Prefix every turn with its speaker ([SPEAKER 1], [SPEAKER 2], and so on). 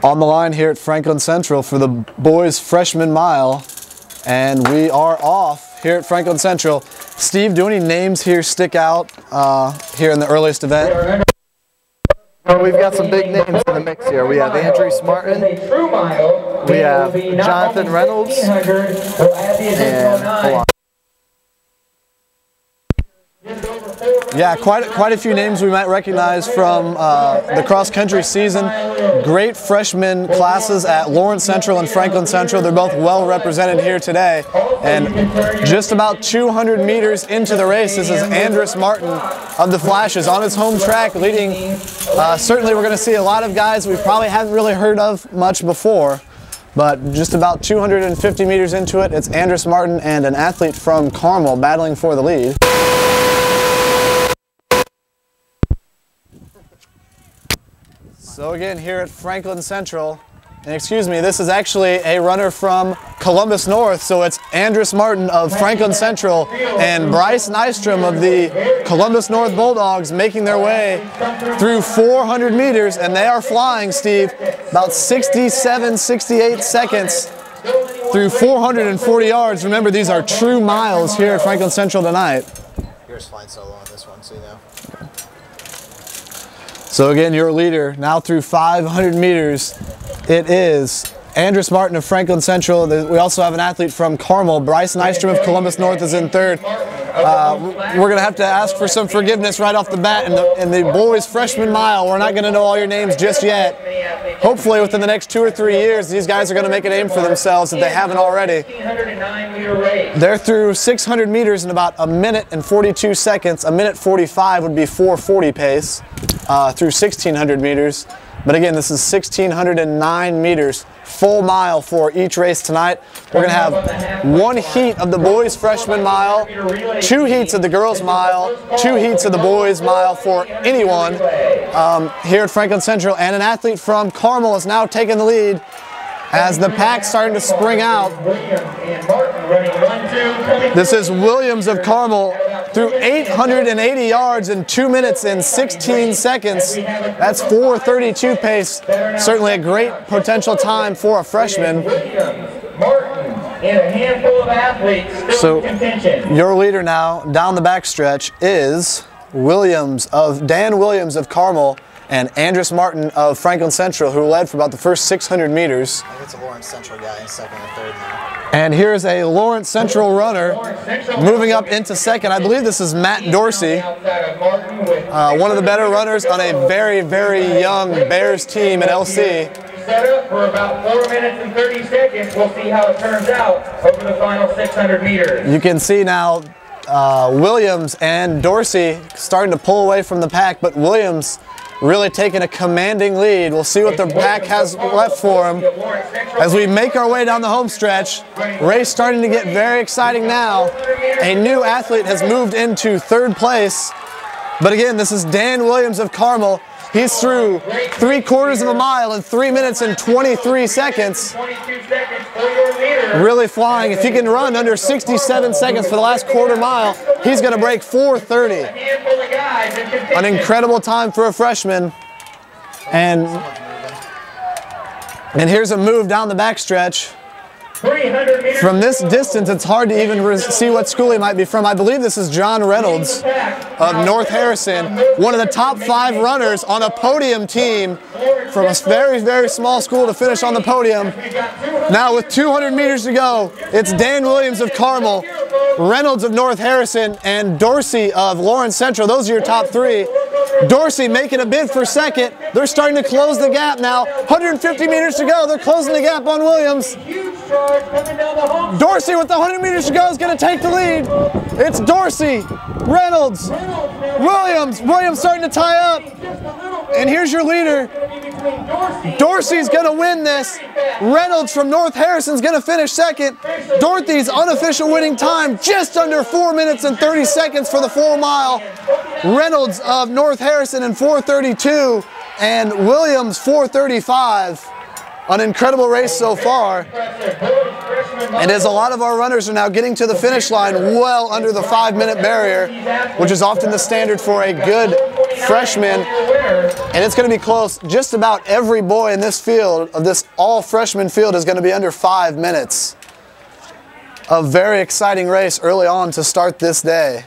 [SPEAKER 1] On the line here at Franklin Central for the boys freshman mile, and we are off here at Franklin Central. Steve, do any names here stick out here in the earliest event?
[SPEAKER 2] Well, we've got some big names in the mix here. We have Andrew Smartin, we have Jonathan Reynolds, and hold on.
[SPEAKER 1] Yeah, quite a few names we might recognize from the cross-country season. Great freshman classes at Lawrence Central and Franklin Central. They're both well represented here today. And just about 200 meters into the race, this is Andrew Martin of the Flashes on his home track leading. Certainly we're going to see a lot of guys we probably haven't really heard of much before. But just about 250 meters into it, it's Andrew Martin and an athlete from Carmel battling for the lead. So again, here at Franklin Central, and excuse me, this is actually a runner from Columbus North, so it's Andrew Martin of Franklin Central and Bryce Nystrom of the Columbus North Bulldogs making their way through 400 meters, and they are flying, Steve, about 67, 68 seconds through 440 yards. Remember, these are true miles here at Franklin Central tonight.
[SPEAKER 2] You're just flying solo on this one, so you know.
[SPEAKER 1] So again, your leader now through 500 meters, it is Andrew Martin of Franklin Central. We also have an athlete from Carmel. Bryce Nystrom of Columbus North is in third. We're going to have to ask for some forgiveness right off the bat in the boys freshman mile. We're not going to know all your names just yet. Hopefully within the next 2 or 3 years, these guys are going to make a name for themselves if they haven't already. They're through 600 meters in about 1 minute and 42 seconds. 1 minute 45 would be 4:40 pace through 1,600 meters. But again, this is 1,609 meters, full mile for each race tonight. We're going to have 1 heat of the boys freshman mile, 2 heats of the girls mile, 2 heats of the boys mile for anyone here at Franklin Central. And an athlete from Carmel is now taking the lead as the pack's starting to spring out. This is Williams of Carmel through 880 yards in 2 minutes and 16 seconds. That's 4:32 pace. Certainly a great potential time for a freshman. So your leader now down the backstretch is Dan Williams of Carmel and Andrew Martin of Franklin Central, who led for about the first 600 meters.
[SPEAKER 2] I think it's a Lawrence Central guy in second and third now.
[SPEAKER 1] And here's a Lawrence Central runner moving up into second. I believe this is Matt Dorsey, one of the better runners on a very, very young Bears team at LC.
[SPEAKER 3] Set up for about 4 minutes and 30 seconds. We'll see how it turns out over the final 600 meters.
[SPEAKER 1] You can see now Williams and Dorsey starting to pull away from the pack, but Williams really taking a commanding lead. We'll see what the pack has left for him as we make our way down the home stretch. Race starting to get very exciting now. A new athlete has moved into third place. But again, this is Dan Williams of Carmel. He's through 3/4 of a mile in 3 minutes and 23 seconds. Really flying. If he can run under 67 seconds for the last quarter mile, he's going to break 4:30. An incredible time for a freshman. And here's a move down the backstretch. From this distance, it's hard to even see what school he might be from. I believe this is John Reynolds of North Harrison, one of the top 5 runners on a podium team from a very, very small school to finish on the podium. Now with 200 meters to go, it's Dan Williams of Carmel, Reynolds of North Harrison, and Dorsey of Lawrence Central. Those are your top 3. Dorsey making a bid for second. They're starting to close the gap now. 150 meters to go. They're closing the gap on Williams. Dorsey with 100 meters to go is going to take the lead. It's Dorsey, Reynolds, Williams. Williams starting to tie up. And here's your leader. Dorsey's going to win this. Reynolds from North Harrison's going to finish second. Dorothy's unofficial winning time, just under 4 minutes and 30 seconds for the full mile. Reynolds of North Harrison in 4:32 and Williams 4:35. An incredible race so far. And as a lot of our runners are now getting to the finish line well under the 5-minute barrier, which is often the standard for a good freshmen, and it's going to be close. Just about every boy in this field, of this all-freshman field, is going to be under 5 minutes. A very exciting race early on to start this day.